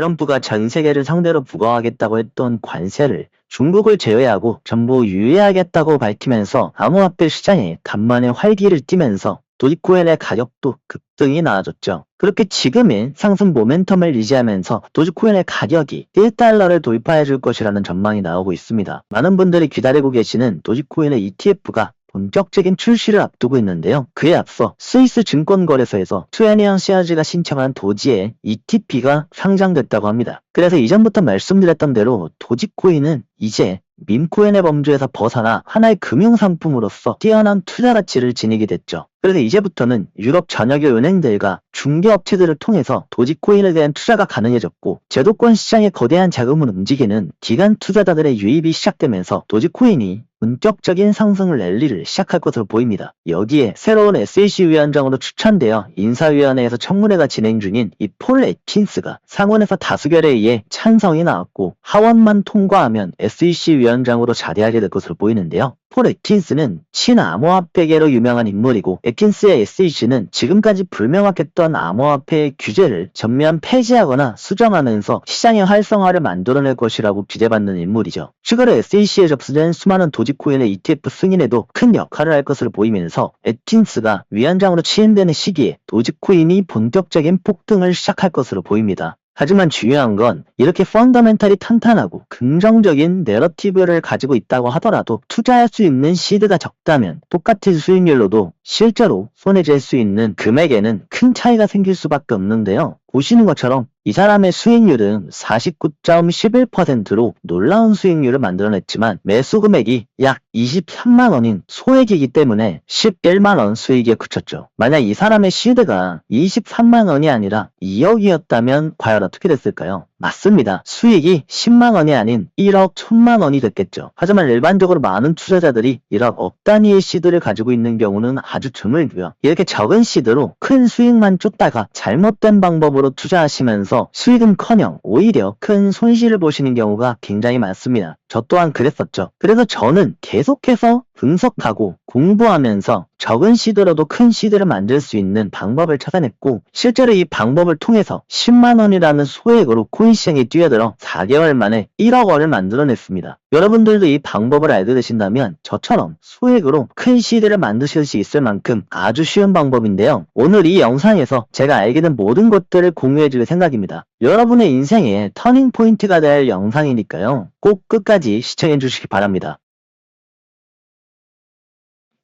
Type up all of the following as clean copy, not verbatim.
트럼프가 전 세계를 상대로 부과하겠다고 했던 관세를 중국을 제외하고 전부 유예하겠다고 밝히면서 암호화폐 시장에 간만에 활기를 띠면서 도지코인의 가격도 급등이 나아졌죠. 그렇게 지금의 상승 모멘텀을 유지하면서 도지코인의 가격이 1달러를 도입하여 줄 것이라는 전망이 나오고 있습니다. 많은 분들이 기다리고 계시는 도지코인의 ETF가 본격적인 출시를 앞두고 있는데요. 그에 앞서 스위스 증권거래소에서 20년 시아즈가 신청한 도지의 ETP가 상장됐다고 합니다. 그래서 이전부터 말씀드렸던 대로 도지코인은 이제 밈코인의 범주에서 벗어나 하나의 금융상품으로서 뛰어난 투자 가치를 지니게 됐죠. 그래서 이제부터는 유럽 전역의 은행들과 중개업체들을 통해서 도지코인에 대한 투자가 가능해졌고, 제도권 시장에 거대한 자금을 움직이는 기관 투자자들의 유입이 시작되면서 도지코인이 본격적인 상승 랠리를 시작할 것으로 보입니다. 여기에 새로운 SEC 위원장으로 추천되어 인사위원회에서 청문회가 진행 중인 이 폴 애킨스가 상원에서 다수결에 의해 찬성이 나왔고, 하원만 통과하면 SEC 위원장으로 자리하게 될 것으로 보이는데요. 폴 애킨스는 친암호화폐계로 유명한 인물이고, 애킨스의 SEC는 지금까지 불명확했던 암호화폐의 규제를 전면 폐지하거나 수정하면서 시장의 활성화를 만들어낼 것이라고 기대받는 인물이죠. 추가로 SEC에 접수된 수많은 도지코인의 ETF 승인에도 큰 역할을 할 것으로 보이면서 애킨스가 위원장으로 취임되는 시기에 도지코인이 본격적인 폭등을 시작할 것으로 보입니다. 하지만 중요한 건 이렇게 펀더멘탈이 탄탄하고 긍정적인 내러티브를 가지고 있다고 하더라도 투자할 수 있는 시드가 적다면 똑같은 수익률로도 실제로 손해질 수 있는 금액에는 큰 차이가 생길 수밖에 없는데요. 보시는 것처럼 이 사람의 수익률은 49.11%로 놀라운 수익률을 만들어냈지만 매수 금액이 약 23만원인 소액이기 때문에 11만원 수익에 그쳤죠. 만약 이 사람의 시드가 23만원이 아니라 2억이었다면 과연 어떻게 됐을까요? 맞습니다. 수익이 10만원이 아닌 1억 1000만원이 됐겠죠. 하지만 일반적으로 많은 투자자들이 1억 억 단위의 시드를 가지고 있는 경우는 아주 드물고요. 이렇게 적은 시드로 큰 수익만 쫓다가 잘못된 방법으로 투자하시면서 수익은커녕 오히려 큰 손실을 보시는 경우가 굉장히 많습니다. 저 또한 그랬었죠. 그래서 저는 계속해서 분석하고 공부하면서 적은 시드로도 큰 시드를 만들 수 있는 방법을 찾아냈고, 실제로 이 방법을 통해서 10만원이라는 소액으로 코인 시장에 뛰어들어 4개월 만에 1억 원을 만들어냈습니다. 여러분들도 이 방법을 알게 되신다면 저처럼 소액으로 큰 시드를 만드실 수 있을 만큼 아주 쉬운 방법인데요. 오늘 이 영상에서 제가 알게 된 모든 것들을 공유해줄 생각입니다. 여러분의 인생의 터닝 포인트가 될 영상이니까요. 꼭 끝까지 시청해주시기 바랍니다.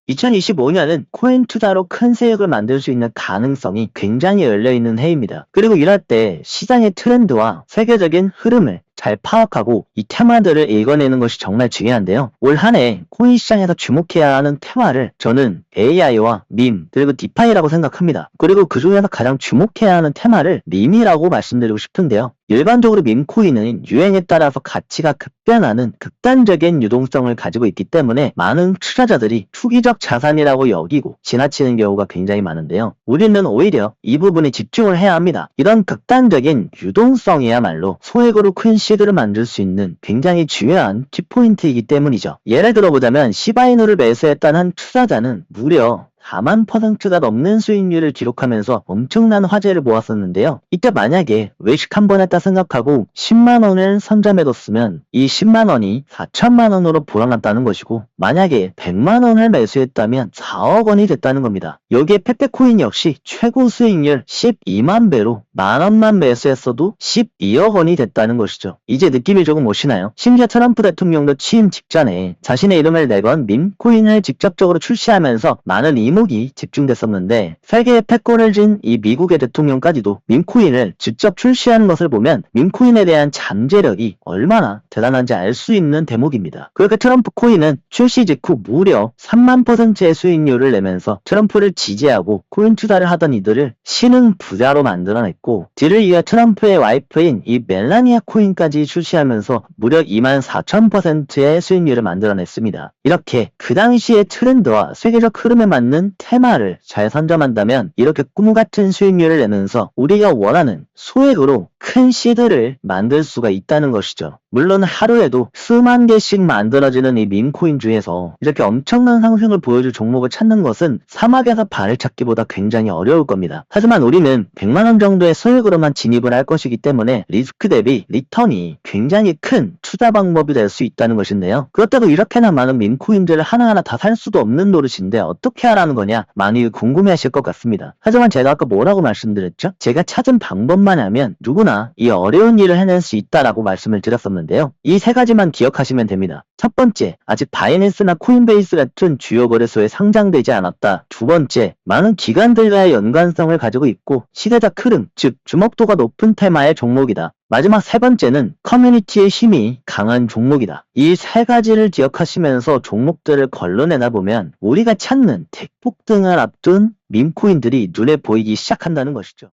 2025년은 코인 투자로 큰 세력을 만들 수 있는 가능성이 굉장히 열려있는 해입니다. 그리고 이럴 때 시장의 트렌드와 세계적인 흐름을 잘 파악하고 이 테마들을 읽어내는 것이 정말 중요한데요. 올 한 해 코인 시장에서 주목해야 하는 테마를 저는 AI와 밈 그리고 디파이라고 생각합니다. 그리고 그 중에서 가장 주목해야 하는 테마를 밈이라고 말씀드리고 싶은데요. 일반적으로 밈코인은 유행에 따라서 가치가 급변하는 극단적인 유동성을 가지고 있기 때문에 많은 투자자들이 투기적 자산이라고 여기고 지나치는 경우가 굉장히 많은데요. 우리는 오히려 이 부분에 집중을 해야 합니다. 이런 극단적인 유동성이야말로 소액으로 큰 시드를 만들 수 있는 굉장히 중요한 키포인트이기 때문이죠. 예를 들어보자면 시바이누를 매수했던 한 투자자는 무려 4만%가 넘는 수익률을 기록하면서 엄청난 화제를 모았었는데요. 이때 만약에 외식 한 번 했다 생각하고 10만원을 선점해뒀으면 이 10만원이 4천만원으로 불어났다는 것이고, 만약에 100만원을 매수했다면 4억 원이 됐다는 겁니다. 여기에 페페코인 역시 최고 수익률 12만 배로 만원만 매수했어도 12억 원이 됐다는 것이죠. 이제 느낌이 조금 오시나요? 심지어 트럼프 대통령도 취임 직전에 자신의 이름을 내건 밈코인을 직접적으로 출시하면서 많은 이목이 집중됐었는데, 세계의 패권을 쥔 이 미국의 대통령까지도 밈코인을 직접 출시하는 것을 보면 밈코인에 대한 잠재력이 얼마나 대단한지 알 수 있는 대목입니다. 그렇게 트럼프 코인은 출시 직후 무려 3만%의 수익률을 내면서 트럼프를 지지하고 코인 투자를 하던 이들을 신흥 부자로 만들어냈고, 뒤를 이어 트럼프의 와이프인 이 멜라니아 코인까지 출시하면서 무려 24,000%의 수익률을 만들어냈습니다. 이렇게 그 당시의 트렌드와 세계적 흐름에 맞는 테마를 잘 선점한다면 이렇게 꿈같은 수익률을 내면서 우리가 원하는 소액으로 큰 시드를 만들 수가 있다는 것이죠. 물론 하루에도 수만 개씩 만들어지는 이 밈코인 중에서 이렇게 엄청난 상승을 보여줄 종목을 찾는 것은 사막에서 발을 찾기보다 굉장히 어려울 겁니다. 하지만 우리는 100만원 정도의 수익으로만 진입을 할 것이기 때문에 리스크 대비 리턴이 굉장히 큰 투자 방법이 될 수 있다는 것인데요. 그렇다고 이렇게나 많은 밈코인들을 하나하나 다 살 수도 없는 노릇인데 어떻게 하라는 거냐 많이 궁금해하실 것 같습니다. 하지만 제가 아까 뭐라고 말씀드렸죠? 제가 찾은 방법만 하면 누구나 이 어려운 일을 해낼 수 있다라고 말씀을 드렸었는데요. 이 세 가지만 기억하시면 됩니다. 첫 번째, 아직 바이낸스나 코인베이스 같은 주요 거래소에 상장되지 않았다. 두 번째, 많은 기관들과의 연관성을 가지고 있고 시대적 흐름, 즉 주목도가 높은 테마의 종목이다. 마지막 세 번째는 커뮤니티의 힘이 강한 종목이다. 이 세 가지를 기억하시면서 종목들을 걸러내나 보면 우리가 찾는 택폭등을 앞둔 밈코인들이 눈에 보이기 시작한다는 것이죠.